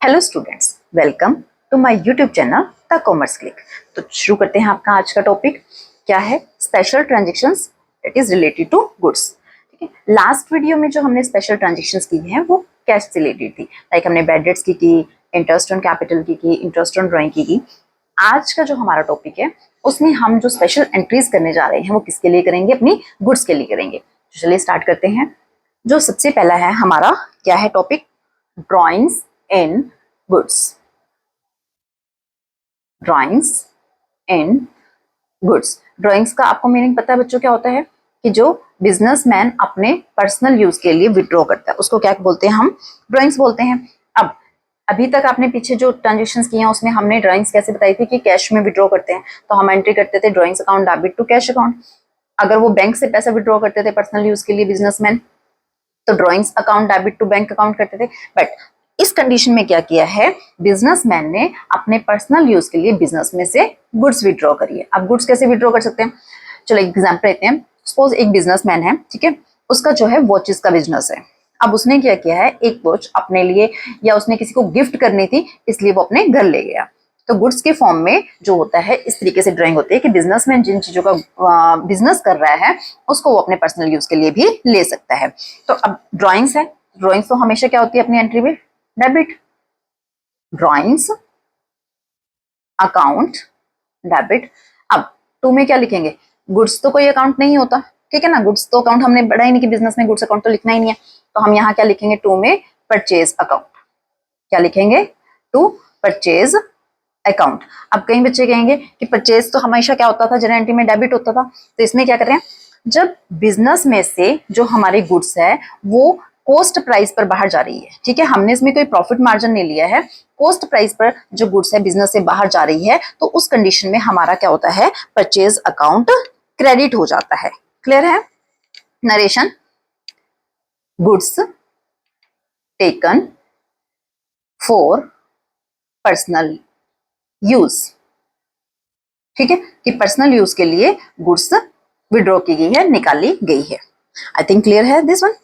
Hello students, welcome to my YouTube channel the commerce click. तो शुरू करते हैं आपका आज का टॉपिक क्या है, special transactions it is related to goods. ठीक है, लास्ट वीडियो में जो हमने स्पेशल ट्रांजैक्शंस की हैं वो कैश से रिलेटेड थी। लाइक हमने बैड डेट्स की, इंटरेस्ट ऑन कैपिटल की, इंटरेस्ट ऑन ड्राइंग की। आज का जो हमारा टॉपिक है उसमें हम जो स्पेशल एंट्रीज करने जा रहे हैं वो किसके लिए करेंगे, अपनी गुड्स के लिए करेंगे। तो चलिए स्टार्ट करते हैं। जो सबसे पहला है हमारा क्या है टॉपिक, ड्रॉइंग्स इन गुड्स। ड्राइंग्स इन गुड्स। ड्राइंग्स का आपको मीनिंग पता है बच्चों क्या होता है कि जो बिजनेसमैन अपने पर्सनल यूज के लिए विड्रॉ करता है उसको क्या बोलते हैं, हम ड्राइंग्स बोलते हैं। अब अभी तक आपने पीछे जो ट्रांजेक्शन्स किए हैं उसमें हमने ड्राइंग्स कैसे बताई थी कि कैश में विड्रॉ करते हैं तो हम एंट्री करते थे drawings account debit to cash account. अगर वो बैंक से पैसा विड्रॉ करते थे पर्सनल यूज के लिए बिजनेसमैन तो drawings account debit to bank account करते थे। बट इस कंडीशन में क्या किया है, बिजनेसमैन ने अपने पर्सनल यूज के लिए बिजनेस में से गुड्स विड्रॉ करी है। अब गुड्स कैसे विड्रॉ कर सकते हैं, चलो एग्जांपल लेते हैं। सपोज एक बिजनेसमैन है, ठीक है, उसका जो है वॉचेस का बिजनेस है। अब उसने क्या किया है, एक वॉच अपने लिए या उसने किसी को गिफ्ट करनी थी इसलिए वो अपने घर ले गया। तो गुड्स के फॉर्म में जो होता है इस तरीके से ड्राइंग होती है कि बिजनेसमैन जिन चीजों का बिजनेस कर रहा है उसको वो अपने पर्सनल यूज के लिए भी ले सकता है। तो अब ड्राइंग्स है, ड्राइंग्स तो हमेशा क्या होती है अपनी एंट्री में डेबिट। Drawings account debit. अब टू में क्या लिखेंगे, गुड्स तो कोई अकाउंट नहीं होता, ठीक है ना, गुड्स तो अकाउंट हमने बढ़ा ही नहीं कि बिजनेस में गुड्स अकाउंट तो लिखना ही नहीं है। तो हम यहाँ क्या लिखेंगे, टू में परचेज अकाउंट। क्या लिखेंगे, टू परचेज अकाउंट। अब कई बच्चे कहेंगे कि परचेज तो हमेशा क्या होता था, जनरल एंट्री में डेबिट होता था। तो इसमें क्या कर रहे हैं, जब बिजनेस में से जो हमारी गुड्स है वो कॉस्ट प्राइस पर बाहर जा रही है, ठीक है, हमने इसमें कोई प्रॉफिट मार्जिन नहीं लिया है, कॉस्ट प्राइस पर जो गुड्स है बिजनेस से बाहर जा रही है, तो उस कंडीशन में हमारा क्या होता है, परचेज अकाउंट क्रेडिट हो जाता है। क्लियर है। Narration, goods taken for personal use, ठीक है, कि पर्सनल यूज के लिए गुड्स विड्रॉ की गई है, निकाली गई है। आई थिंक क्लियर है दिस वन।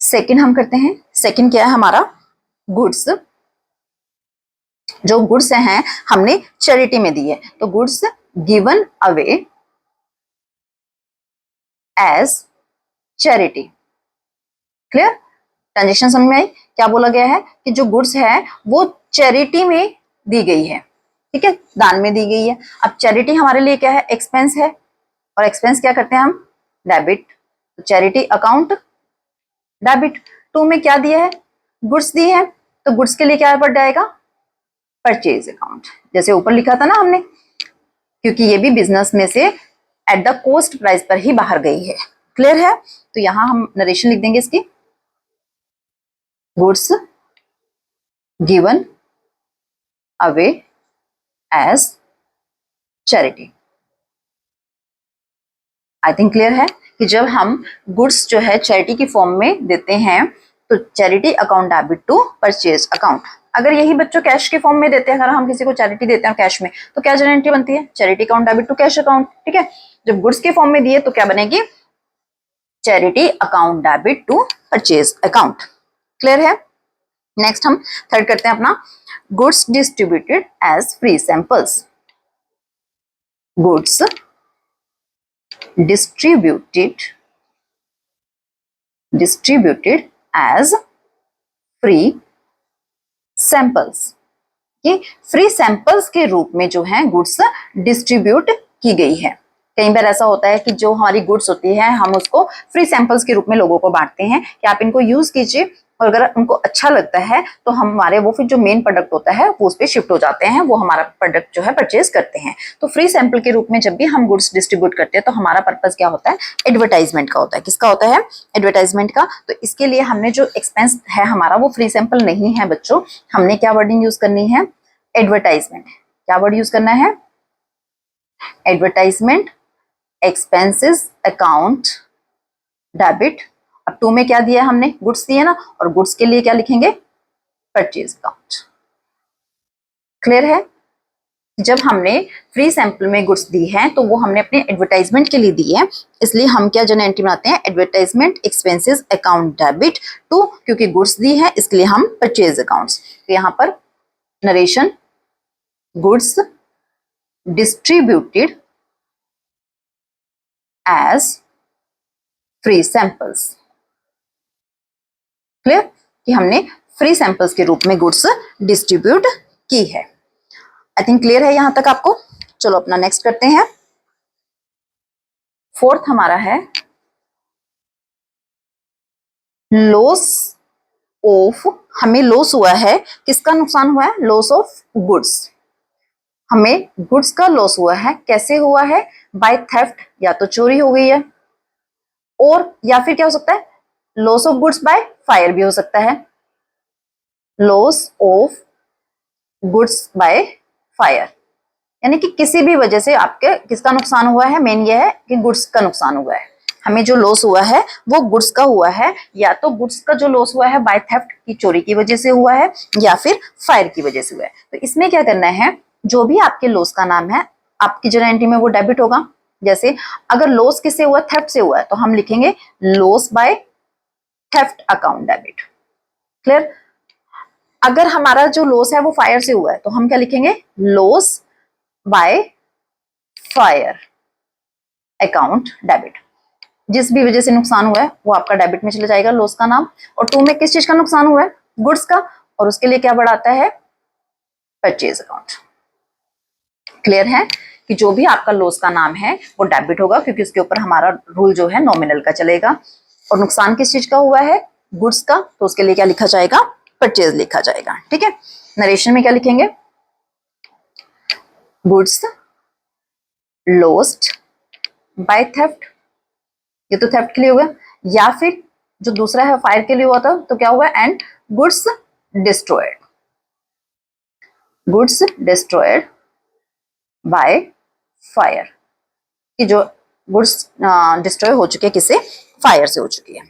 सेकंड हम करते हैं, सेकंड क्या है हमारा, गुड्स, जो गुड्स हैं हमने चैरिटी में दी है तो goods given away as charity. Clear, transaction समझ में आई, क्या बोला गया है कि जो गुड्स है वो चैरिटी में दी गई है, ठीक है, दान में दी गई है। अब चैरिटी हमारे लिए क्या है, एक्सपेंस है, और एक्सपेंस क्या करते हैं हम, डेबिट। तो चैरिटी अकाउंट डेबिट। टू में क्या दिया है, गुड्स दी है, तो गुड्स के लिए क्या बढ़ जाएगा, परचेज अकाउंट, जैसे ऊपर लिखा था ना हमने, क्योंकि ये भी बिजनेस में से एट द कॉस्ट प्राइस पर ही बाहर गई है। क्लियर है। तो यहां हम नरेशन लिख देंगे इसकी, goods given away as charity. I think clear है कि जब हम गुड्स जो है चैरिटी की फॉर्म में देते हैं तो charity account debit to purchase account. अगर यही बच्चों कैश के फॉर्म में देते हैं, अगर हम किसी को चैरिटी देते हैं कैश में तो क्या जनरल एंट्री बनती है, charity account debit to cash account, ठीक है। जब गुड्स के फॉर्म में दिए तो क्या बनेगी, charity account debit to purchase account. Clear है। नेक्स्ट हम थर्ड करते हैं अपना, goods distributed as free samples. Goods distributed as free samples। ये फ्री सैंपल्स के रूप में जो है गुड्स डिस्ट्रीब्यूट की गई है। कई बार ऐसा होता है कि जो हमारी गुड्स होती है हम उसको फ्री सैंपल्स के रूप में लोगों को बांटते हैं कि आप इनको यूज कीजिए, और अगर उनको अच्छा लगता है तो हमारे वो फिर जो मेन प्रोडक्ट होता है वो उस पर शिफ्ट हो जाते हैं, वो हमारा प्रोडक्ट जो है परचेज करते हैं। तो फ्री सैंपल के रूप में जब भी हम गुड्स डिस्ट्रीब्यूट करते हैं तो हमारा पर्पज क्या होता है, एडवर्टाइजमेंट का होता है। किसका होता है, एडवर्टाइजमेंट का। तो इसके लिए हमने जो एक्सपेंस है हमारा वो फ्री सैंपल नहीं है बच्चों, हमने क्या वर्डिंग यूज करनी है, एडवर्टाइजमेंट। क्या वर्ड यूज करना है, एडवर्टाइजमेंट एक्सपेंसेस अकाउंट डेबिट। अब टू में क्या दिया हमने, गुड्स दिए ना, और गुड्स के लिए क्या लिखेंगे, परचेज अकाउंट। क्लियर है। जब हमने फ्री सैंपल में गुड्स दी है तो वो हमने अपने एडवर्टाइजमेंट के लिए दी है, इसलिए हम क्या जर्नल एंट्री बनाते हैं, advertisement expenses account debit to, क्योंकि गुड्स दी है इसलिए हम परचेज अकाउंट्स। तो यहाँ पर narration goods distributed as free samples. Clear कि हमने फ्री सैंपल्स के रूप में गुड्स डिस्ट्रीब्यूट की है। आई थिंक क्लियर है यहां तक आपको। चलो अपना नेक्स्ट करते हैं। फोर्थ हमारा है लॉस ऑफ, हमें लॉस हुआ है, किसका नुकसान हुआ है, लॉस ऑफ गुड्स। हमें गुड्स का लॉस हुआ है, कैसे हुआ है, बाय थेफ्ट, या तो चोरी हो गई है, और या फिर क्या हो सकता है, loss of goods by fire भी हो सकता है, loss of goods by fire, यानी कि किसी भी वजह से आपके किसका नुकसान हुआ है, मेन ये है कि गुड्स का नुकसान हुआ है। हमें जो लॉस हुआ है वो गुड्स का हुआ है, या तो गुड्स का जो लॉस हुआ है बाय थेफ्ट की चोरी की वजह से हुआ है, या फिर फायर की वजह से हुआ है। तो इसमें क्या करना है, जो भी आपके लॉस का नाम है आपकी जर्नल एंट्री में वो डेबिट होगा। जैसे अगर लॉस किससे हुआ, थेफ्ट से हुआ है, तो हम लिखेंगे loss by theft account debit. Clear. अगर हमारा जो लॉस है वो फायर से हुआ है तो हम क्या लिखेंगे, loss by fire account debit. जिस भी वजह से नुकसान हुआ है वो आपका डेबिट में चला जाएगा, लॉस का नाम। और टू में किस चीज का नुकसान हुआ है, गुड्स का, और उसके लिए क्या बढ़ाता है, परचेज अकाउंट। क्लियर है कि जो भी आपका लॉस का नाम है वो डेबिट होगा, क्योंकि उसके ऊपर हमारा रूल जो है नॉमिनल का चलेगा। और नुकसान किस चीज का हुआ है, गुड्स का, तो उसके लिए क्या लिखा जाएगा, परचेज लिखा जाएगा। ठीक है। नरेशन में क्या लिखेंगे, गुड्स लॉस्ट बाय थेफ्ट, ये तो थेफ्ट के लिए हुआ, या फिर जो दूसरा है फायर के लिए हुआ था तो क्या हुआ, and goods destroyed, goods destroyed by fire, कि जो गुड्स डिस्ट्रॉय हो चुके हैं किससे, फायर से हो चुकी है।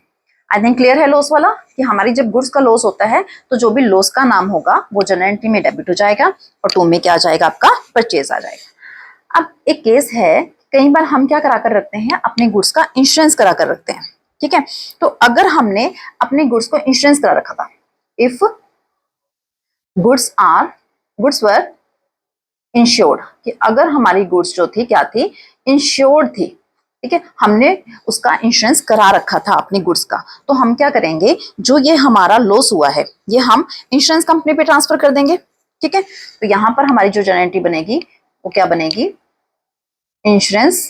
आई थिंक क्लियर है लॉस वाला, कि हमारी जब गुड्स का लॉस होता है तो जो भी लॉस का नाम होगा वो जर्नल एंट्री में डेबिट हो जाएगा, और टू में क्या आ जाएगा, आपका परचेज आ जाएगा। अब एक केस है, कई बार हम क्या करा कर रखते हैं, अपने गुड्स का इंश्योरेंस करा कर रखते हैं। ठीक है। तो अगर हमने अपने गुड्स को इंश्योरेंस करा रखा था, इफ गुड्स वर इंश्योर्ड, कि अगर हमारी गुड्स जो थी क्या थी, इंश्योर्ड थी। ठीक है, हमने उसका इंश्योरेंस करा रखा था अपनी गुड्स का, तो हम क्या करेंगे, जो ये हमारा लॉस हुआ है ये हम इंश्योरेंस कंपनी पे ट्रांसफर कर देंगे। ठीक है। तो यहां पर हमारी जो जर्नल एंट्री बनेगी वो क्या बनेगी, इंश्योरेंस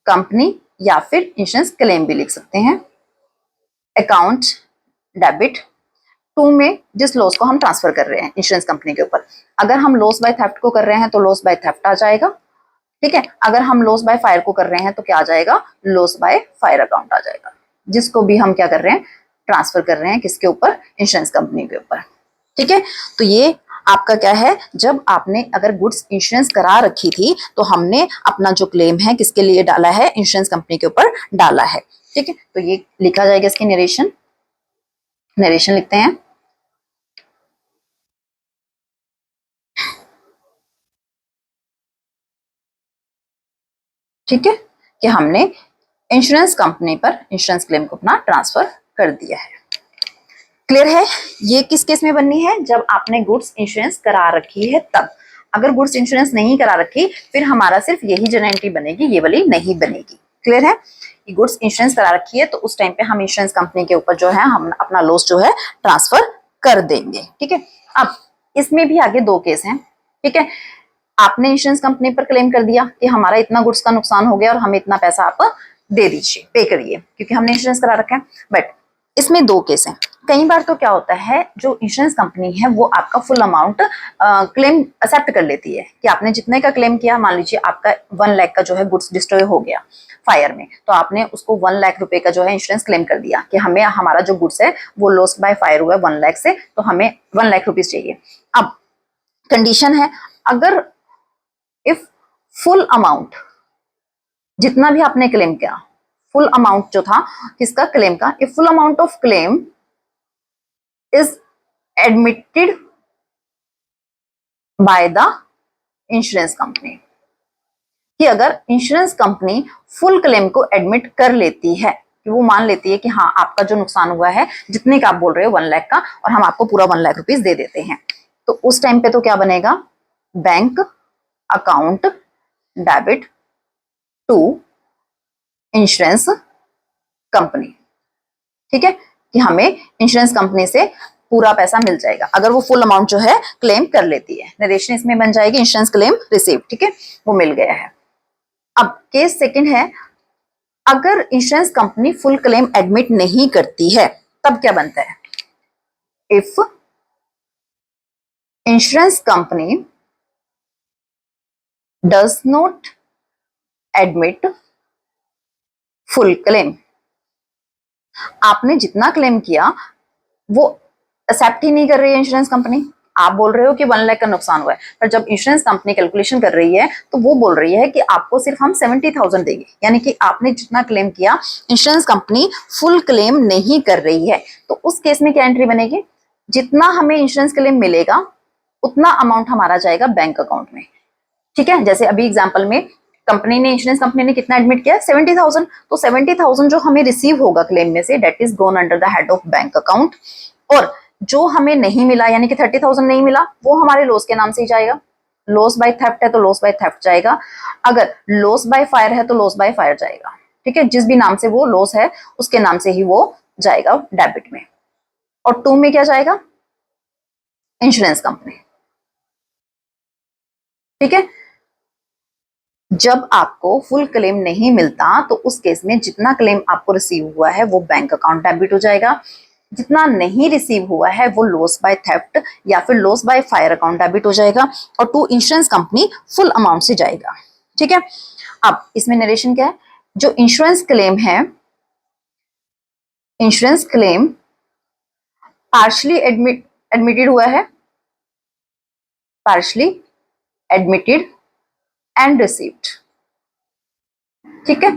कंपनी, या फिर इंश्योरेंस क्लेम भी लिख सकते हैं, अकाउंट डेबिट टू में जिस लॉस को हम ट्रांसफर कर रहे हैं इंश्योरेंस कंपनी के ऊपर। अगर हम लॉस बाय थेफ्ट को कर रहे हैं तो लॉस बाय थेफ्ट आ जाएगा। ठीक है। अगर हम लॉस बाय फायर को कर रहे हैं तो क्या आ जाएगा, लॉस बाय फायर अकाउंट आ जाएगा, जिसको भी हम क्या कर रहे हैं, ट्रांसफर कर रहे हैं किसके ऊपर, इंश्योरेंस कंपनी के ऊपर। ठीक है। तो ये आपका क्या है, जब आपने अगर गुड्स इंश्योरेंस करा रखी थी तो हमने अपना जो क्लेम है किसके लिए डाला है, इंश्योरेंस कंपनी के ऊपर डाला है। ठीक है। तो ये लिखा जाएगा, इसकी नरेशन, नरेशन लिखते हैं, ठीक है, कि हमने इंश्योरेंस कंपनी पर इंश्योरेंस क्लेम को अपना ट्रांसफर कर दिया है। क्लियर है। ये किस केस में बननी है, जब आपने गुड्स इंश्योरेंस करा रखी है तब। अगर गुड्स इंश्योरेंस नहीं करा रखी फिर हमारा सिर्फ यही जर्नल एंट्री बनेगी, ये वाली नहीं बनेगी। क्लियर है। कि गुड्स इंश्योरेंस करा रखी है तो उस टाइम पे हम इंश्योरेंस कंपनी के ऊपर जो है हम अपना लॉस जो है ट्रांसफर कर देंगे। ठीक है। अब इसमें भी आगे दो केस हैं। ठीक है। आपने इंश्योरेंस कंपनी पर क्लेम कर दिया कि हमारा इतना गुड्स का नुकसान हो गया और हमें इतना पैसा आप दे दीजिए, पे करिए, क्योंकि हमने इंश्योरेंस करा रखा है। बट इसमें दो केस हैं। कई बार तो क्या होता है, जो इंश्योरेंस कंपनी है वो आपका फुल अमाउंट क्लेम एक्सेप्ट कर लेती है, कि आपने जितने का क्लेम किया, मान लीजिए आपका 1 लाख का जो है गुड्स डिस्ट्रॉय हो गया फायर में, तो आपने उसको 1 लाख रुपए का जो है इंश्योरेंस क्लेम कर दिया कि हमें हमारा जो गुड्स है वो लॉस बाय फायर हुआ है 1 लाख से, तो हमें 1 लाख रुपीज चाहिए। अब कंडीशन है, अगर इफ फुल अमाउंट, जितना भी आपने क्लेम किया, फुल अमाउंट जो था किसका, क्लेम का, if full amount of claim is admitted by the insurance company, कि अगर इंश्योरेंस कंपनी फुल क्लेम को एडमिट कर लेती है, कि वो मान लेती है कि हाँ आपका जो नुकसान हुआ है जितने का आप बोल रहे हो 1 लाख का, और हम आपको पूरा 1 लाख रुपीस दे देते हैं, तो उस टाइम पे तो क्या बनेगा, bank account debit to insurance company. ठीक है, कि हमें इंश्योरेंस कंपनी से पूरा पैसा मिल जाएगा अगर वो फुल अमाउंट जो है क्लेम कर लेती है। नरेशन इसमें बन जाएगी इंश्योरेंस क्लेम रिसीव। ठीक है, वो मिल गया है। अब केस सेकंड है, अगर insurance company full claim admit नहीं करती है तब क्या बनता है, if insurance company does not admit full claim, आपने जितना क्लेम किया वो एक्सेप्ट ही नहीं कर रही है इंश्योरेंस कंपनी। आप बोल रहे हो कि 1 लाख का नुकसान हुआ है, पर जब इंश्योरेंस कंपनी कैलकुलेशन कर रही है तो वो बोल रही है कि आपको सिर्फ हम 70,000 देंगे, यानी कि आपने जितना क्लेम किया इंश्योरेंस कंपनी फुल क्लेम नहीं कर रही है। तो उस केस में क्या एंट्री बनेगी, जितना हमें इंश्योरेंस क्लेम मिलेगा उतना अमाउंट हमारा जाएगा बैंक अकाउंट में। ठीक है, जैसे अभी एग्जाम्पल में कंपनी ने, इंश्योरेंस कंपनी ने कितना एडमिट किया, 70,000, तो 70,000 जो हमें रिसीव होगा क्लेम में से, that is gone under the head of bank account. और जो हमें नहीं मिला, यानी कि 30,000 नहीं मिला, वो हमारे लॉस के नाम से ही जाएगा। लॉस बाय थेफ्ट है तो लॉस बाय थेफ्ट जाएगा, अगर लॉस बाय फायर है तो लॉस बाय फायर जाएगा। ठीक है, जिस भी नाम से वो लॉस है उसके नाम से ही वो जाएगा डेबिट में। और टू में क्या जाएगा, इंश्योरेंस कंपनी। ठीक है, जब आपको फुल क्लेम नहीं मिलता तो उस केस में जितना क्लेम आपको रिसीव हुआ है वो बैंक अकाउंट डेबिट हो जाएगा, जितना नहीं रिसीव हुआ है वो लॉस बाय थेफ्ट या फिर loss by fire account debit हो जाएगा, और to insurance company full amount से जाएगा। ठीक है, अब इसमें नरेशन क्या है, जो इंश्योरेंस क्लेम है, इंश्योरेंस क्लेम पार्शली एडमिटेड हुआ है, पार्शली एडमिटेड एंड रिसीव्ड। ठीक है,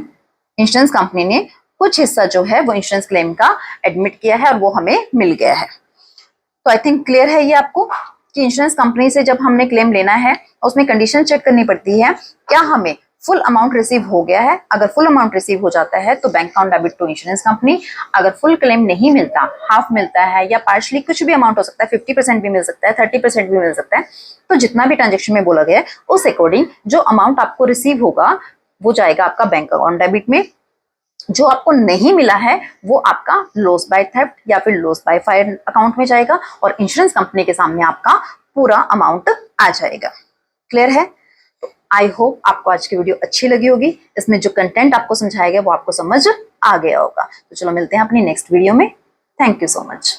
इंश्योरेंस कंपनी ने कुछ हिस्सा जो है वो इंश्योरेंस क्लेम का एडमिट किया है और वो हमें मिल गया है। तो आई थिंक क्लियर है ये आपको कि इंश्योरेंस कंपनी से जब हमने क्लेम लेना है उसमें कंडीशन चेक करनी पड़ती है, क्या हमें फुल अमाउंट रिसीव हो गया है। अगर फुल अमाउंट रिसीव हो जाता है तो bank account debit to insurance company. अगर फुल क्लेम नहीं मिलता, हाफ मिलता है या पार्शली, कुछ भी अमाउंट हो सकता है, 50% भी मिल सकता है, 30% भी मिल सकता है, तो जितना भी ट्रांजेक्शन में बोला गया है उस अकॉर्डिंग जो अमाउंट आपको रिसीव होगा वो जाएगा आपका बैंक अकाउंट डेबिट में। जो आपको नहीं मिला है वो आपका लॉस बाय थेफ्ट या फिर लॉस बाय फायर अकाउंट में जाएगा और इंश्योरेंस कंपनी के सामने आपका पूरा अमाउंट आ जाएगा। क्लियर है? तो आई होप आपको आज की वीडियो अच्छी लगी होगी, इसमें जो कंटेंट आपको समझाया गया वो आपको समझ आ गया होगा। तो चलो मिलते हैं अपनी नेक्स्ट वीडियो में। Thank you so much.